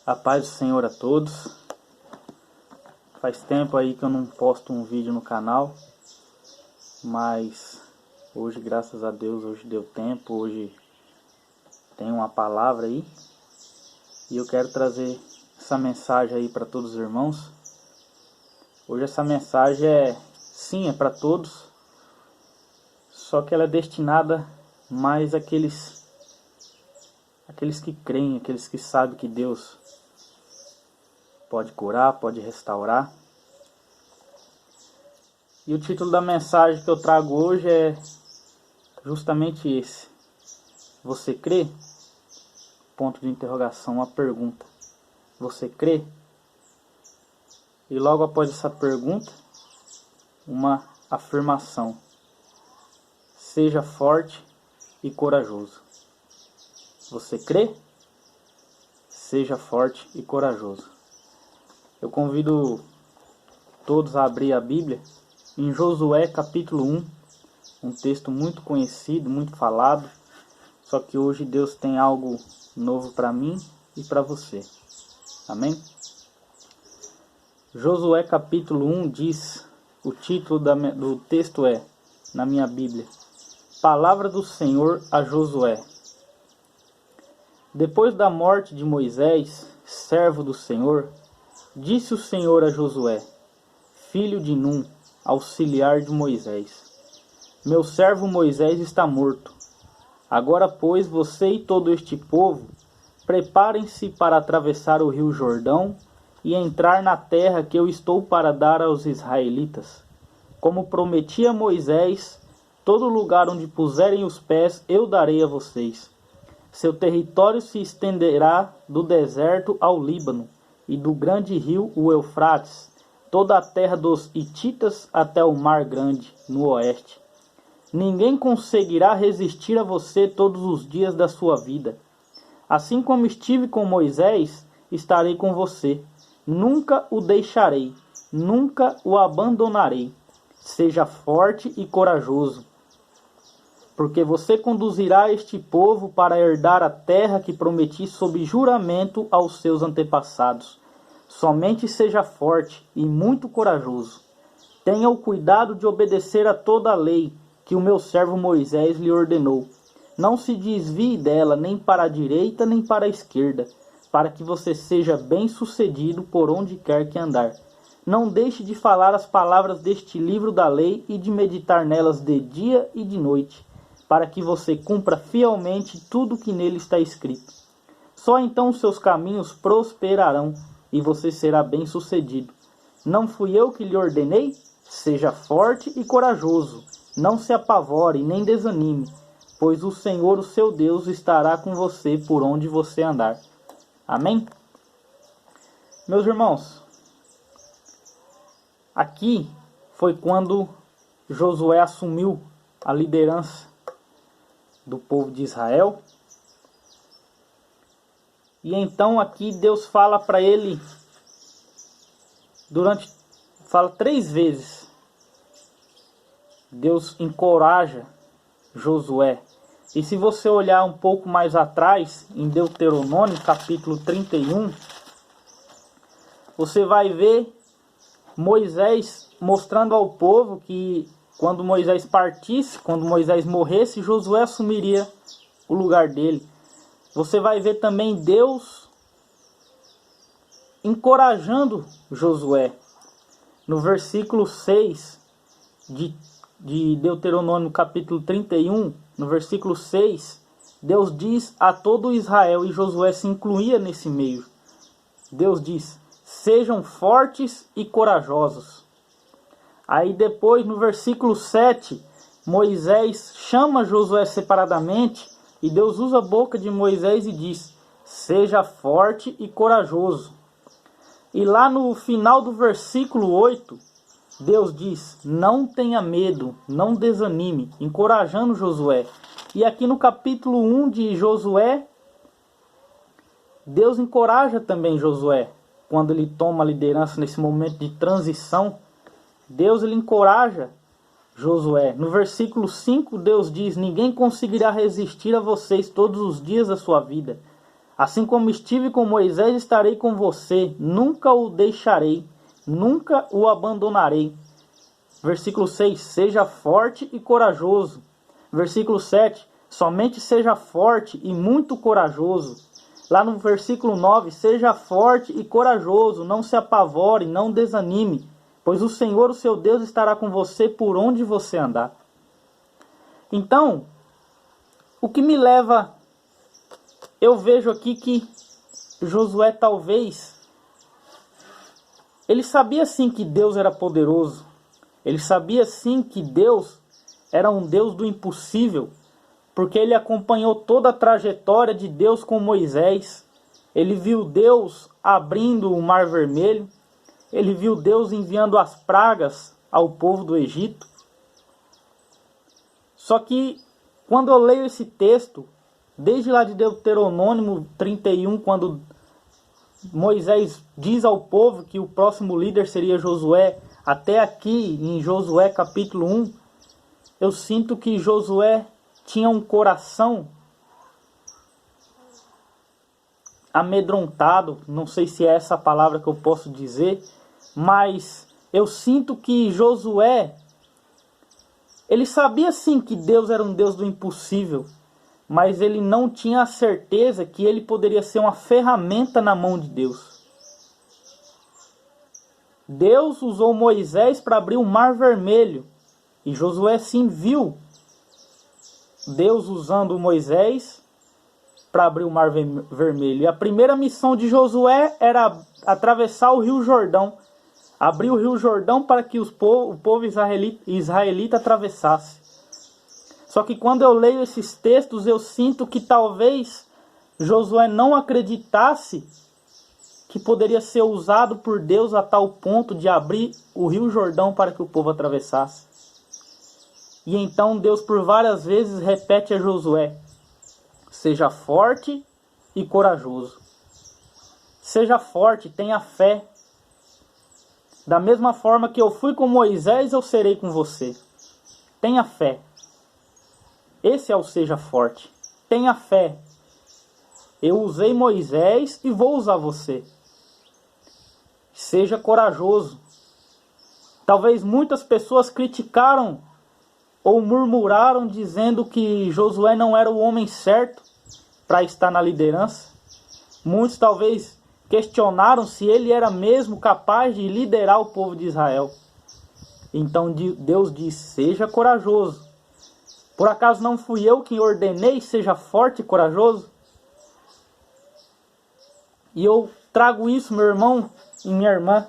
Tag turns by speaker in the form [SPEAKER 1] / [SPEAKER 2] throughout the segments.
[SPEAKER 1] A paz do Senhor a todos. Faz tempo aí que eu não posto um vídeo no canal, mas hoje, graças a Deus, hoje deu tempo, hoje tem uma palavra aí. E eu quero trazer essa mensagem aí para todos os irmãos. Hoje essa mensagem é para todos, só que ela é destinada mais àqueles que creem, aqueles que sabem que Deus pode curar, pode restaurar. E o título da mensagem que eu trago hoje é justamente esse. Você crê? Ponto de interrogação, uma pergunta. Você crê? E logo após essa pergunta, uma afirmação. Seja forte e corajoso. Você crê? Seja forte e corajoso. Eu convido todos a abrir a Bíblia em Josué capítulo 1, um texto muito conhecido, muito falado, só que hoje Deus tem algo novo para mim e para você. Amém? Josué capítulo 1 diz, o título do texto é, na minha Bíblia, Palavra do Senhor a Josué. Depois da morte de Moisés, servo do Senhor, disse o Senhor a Josué, filho de Num, auxiliar de Moisés: Meu servo Moisés está morto. Agora, pois, você e todo este povo, preparem-se para atravessar o rio Jordão e entrar na terra que eu estou para dar aos israelitas. Como prometi a Moisés, todo lugar onde puserem os pés eu darei a vocês. Seu território se estenderá do deserto ao Líbano, e do grande rio, o Eufrates, toda a terra dos hititas até o mar grande, no oeste. Ninguém conseguirá resistir a você todos os dias da sua vida. Assim como estive com Moisés, estarei com você. Nunca o deixarei, nunca o abandonarei. Seja forte e corajoso, porque você conduzirá este povo para herdar a terra que prometi sob juramento aos seus antepassados. Somente seja forte e muito corajoso. Tenha o cuidado de obedecer a toda a lei que o meu servo Moisés lhe ordenou. Não se desvie dela nem para a direita nem para a esquerda, para que você seja bem-sucedido por onde quer que andar. Não deixe de falar as palavras deste livro da lei e de meditar nelas de dia e de noite, para que você cumpra fielmente tudo que nele está escrito. Só então os seus caminhos prosperarão e você será bem-sucedido. Não fui eu que lhe ordenei? Seja forte e corajoso. Não se apavore nem desanime, pois o Senhor, o seu Deus, estará com você por onde você andar. Amém? Meus irmãos, aqui foi quando Josué assumiu a liderança do povo de Israel. E então aqui Deus fala para ele, fala 3 vezes. Deus encoraja Josué. E se você olhar um pouco mais atrás, em Deuteronômio capítulo 31, você vai ver Moisés mostrando ao povo que quando Moisés partisse, quando Moisés morresse, Josué assumiria o lugar dele. Você vai ver também Deus encorajando Josué. No versículo 6 de Deuteronômio capítulo 31, no versículo 6, Deus diz a todo Israel, e Josué se incluía nesse meio. Deus diz, sejam fortes e corajosos. Aí depois, no versículo 7, Moisés chama Josué separadamente e Deus usa a boca de Moisés e diz, seja forte e corajoso. E lá no final do versículo 8, Deus diz, não tenha medo, não desanime, encorajando Josué. E aqui no capítulo 1 de Josué, Deus encoraja também Josué, quando ele toma a liderança nesse momento de transição. Deus ele encoraja Josué. No versículo 5, Deus diz, ninguém conseguirá resistir a vocês todos os dias da sua vida. Assim como estive com Moisés, estarei com você. Nunca o deixarei, nunca o abandonarei. Versículo 6, seja forte e corajoso. Versículo 7, somente seja forte e muito corajoso. Lá no versículo 9, seja forte e corajoso, não se apavore, não desanime, pois o Senhor, o seu Deus, estará com você por onde você andar. Então, o que me leva, eu vejo aqui que Josué talvez, ele sabia sim que Deus era poderoso, ele sabia sim que Deus era um Deus do impossível, porque ele acompanhou toda a trajetória de Deus com Moisés, ele viu Deus abrindo o Mar Vermelho, ele viu Deus enviando as pragas ao povo do Egito. Só que quando eu leio esse texto, desde lá de Deuteronômio 31, quando Moisés diz ao povo que o próximo líder seria Josué, até aqui em Josué capítulo 1, eu sinto que Josué tinha um coração amedrontado, não sei se é essa a palavra que eu posso dizer, mas eu sinto que Josué, ele sabia sim que Deus era um Deus do impossível, mas ele não tinha a certeza que ele poderia ser uma ferramenta na mão de Deus. Deus usou Moisés para abrir o Mar Vermelho, e Josué sim viu Deus usando Moisés para abrir o Mar Vermelho. E a primeira missão de Josué era atravessar o Rio Jordão, abrir o Rio Jordão para que o povo israelita atravessasse. Só que quando eu leio esses textos, eu sinto que talvez Josué não acreditasse que poderia ser usado por Deus a tal ponto de abrir o Rio Jordão para que o povo atravessasse. E então Deus por várias vezes repete a Josué: seja forte e corajoso. Seja forte, tenha fé. Da mesma forma que eu fui com Moisés, eu serei com você. Tenha fé. Esse é o seja forte. Tenha fé. Eu usei Moisés e vou usar você. Seja corajoso. Talvez muitas pessoas criticaram ou murmuraram dizendo que Josué não era o homem certo para estar na liderança. Muitos talvez questionaram se ele era mesmo capaz de liderar o povo de Israel. Então Deus diz: seja corajoso. Por acaso não fui eu quem ordenei seja forte e corajoso? E eu trago isso, meu irmão e minha irmã,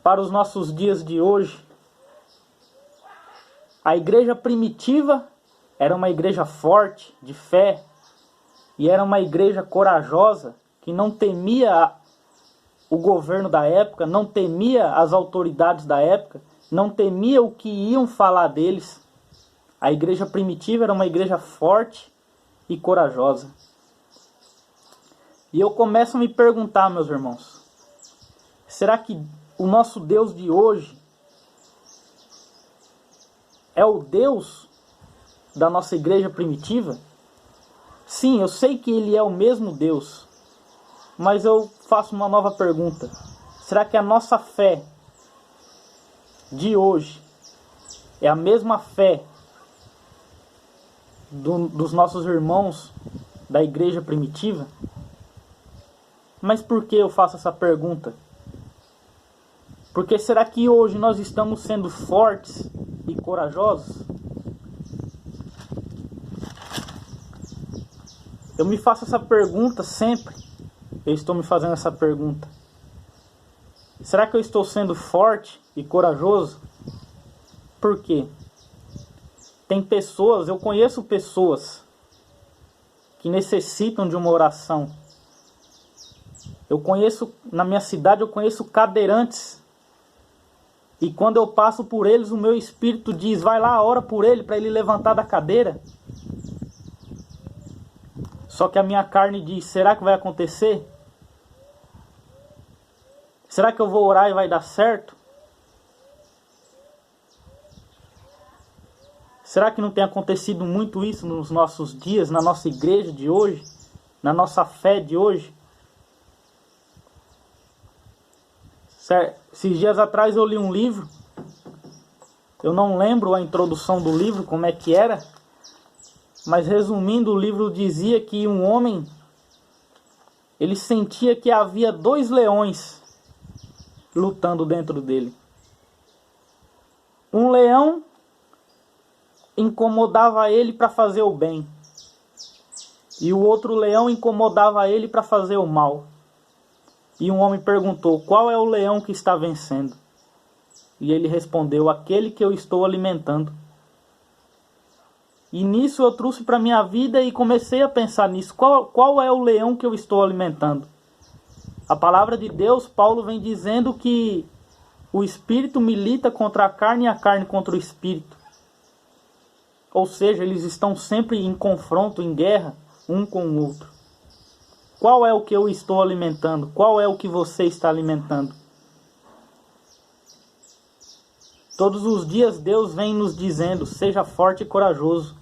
[SPEAKER 1] para os nossos dias de hoje. A igreja primitiva era uma igreja forte, de fé, e era uma igreja corajosa, que não temia o governo da época, não temia as autoridades da época, não temia o que iam falar deles. A igreja primitiva era uma igreja forte e corajosa. E eu começo a me perguntar, meus irmãos, será que o nosso Deus de hoje é o Deus da nossa igreja primitiva? Sim, eu sei que ele é o mesmo Deus, mas eu faço uma nova pergunta. Será que a nossa fé de hoje é a mesma fé dos nossos irmãos da igreja primitiva? Mas por que eu faço essa pergunta? Porque será que hoje nós estamos sendo fortes e corajosos? Eu me faço essa pergunta sempre. Eu estou me fazendo essa pergunta. Será que eu estou sendo forte e corajoso? Por quê? Tem pessoas, eu conheço pessoas que necessitam de uma oração. Eu conheço, na minha cidade, eu conheço cadeirantes. E quando eu passo por eles, o meu espírito diz: vai lá, ora por ele, para ele levantar da cadeira. Só que a minha carne diz: será que vai acontecer? Será que eu vou orar e vai dar certo? Será que não tem acontecido muito isso nos nossos dias, na nossa igreja de hoje? na nossa fé de hoje. Esses dias atrás eu li um livro, eu não lembro a introdução do livro, como é que era, mas resumindo, o livro dizia que um homem, ele sentia que havia 2 leões lutando dentro dele. Um leão incomodava ele para fazer o bem, e o outro leão incomodava ele para fazer o mal. E um homem perguntou: qual é o leão que está vencendo? E ele respondeu: aquele que eu estou alimentando. E nisso eu trouxe para minha vida e comecei a pensar nisso. Qual é o leão que eu estou alimentando? A palavra de Deus, Paulo vem dizendo que o espírito milita contra a carne e a carne contra o espírito. Ou seja, eles estão sempre em confronto, em guerra, um com o outro. Qual é o que eu estou alimentando? Qual é o que você está alimentando? Todos os dias Deus vem nos dizendo: seja forte e corajoso.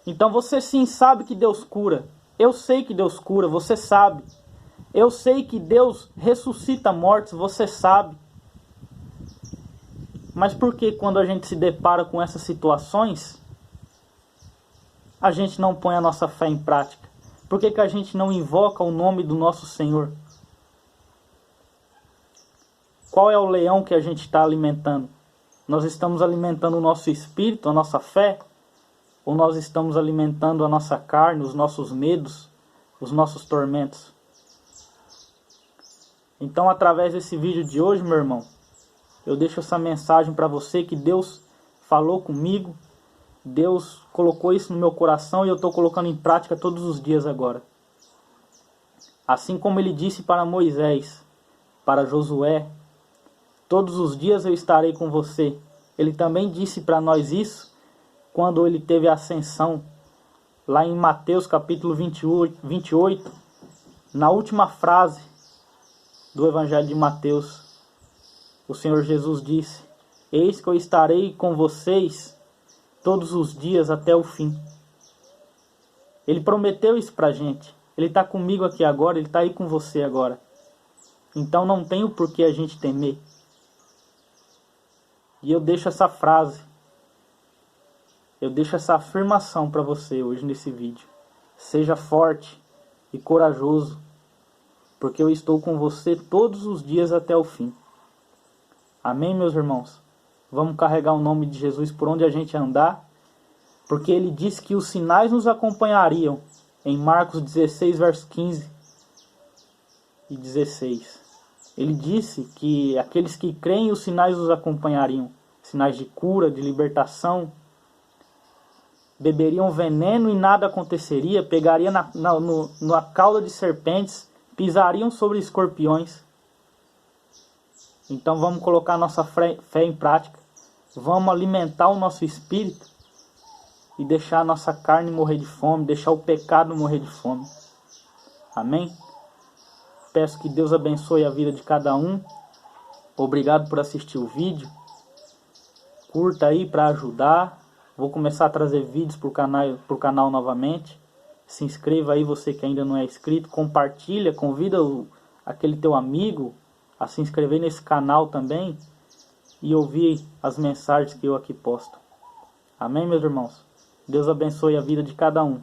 [SPEAKER 1] Então você sim sabe que Deus cura. Eu sei que Deus cura, você sabe. Eu sei que Deus ressuscita mortos, você sabe. Mas por que quando a gente se depara com essas situações, a gente não põe a nossa fé em prática? Por que a gente não invoca o nome do nosso Senhor? Qual é o leão que a gente está alimentando? Nós estamos alimentando o nosso espírito, a nossa fé? Ou nós estamos alimentando a nossa carne, os nossos medos, os nossos tormentos? Então, através desse vídeo de hoje, meu irmão, eu deixo essa mensagem para você, que Deus falou comigo, Deus colocou isso no meu coração e eu estou colocando em prática todos os dias agora. Assim como ele disse para Moisés, para Josué: todos os dias eu estarei com você. Ele também disse para nós isso quando ele teve a ascensão, lá em Mateus capítulo 28, na última frase do Evangelho de Mateus, o Senhor Jesus disse: eis que eu estarei com vocês todos os dias até o fim. Ele prometeu isso pra gente. Ele está comigo aqui agora, ele está aí com você agora. Então não tem o porquê a gente temer. E eu deixo essa frase, eu deixo essa afirmação para você hoje nesse vídeo: seja forte e corajoso, porque eu estou com você todos os dias até o fim. Amém, meus irmãos? Vamos carregar o nome de Jesus por onde a gente andar, porque ele disse que os sinais nos acompanhariam, em Marcos 16, versos 15 e 16. Ele disse que aqueles que creem, os sinais os acompanhariam. Sinais de cura, de libertação. Beberiam veneno e nada aconteceria. Pegariam na cauda de serpentes. Pisariam sobre escorpiões. Então vamos colocar nossa fé em prática. Vamos alimentar o nosso espírito e deixar a nossa carne morrer de fome, deixar o pecado morrer de fome. Amém? Peço que Deus abençoe a vida de cada um. Obrigado por assistir o vídeo. Curta aí para ajudar. Vou começar a trazer vídeos para o canal novamente. Se inscreva aí, você que ainda não é inscrito. Compartilha, convida aquele teu amigo a se inscrever nesse canal também e ouvir as mensagens que eu aqui posto. Amém, meus irmãos? Deus abençoe a vida de cada um.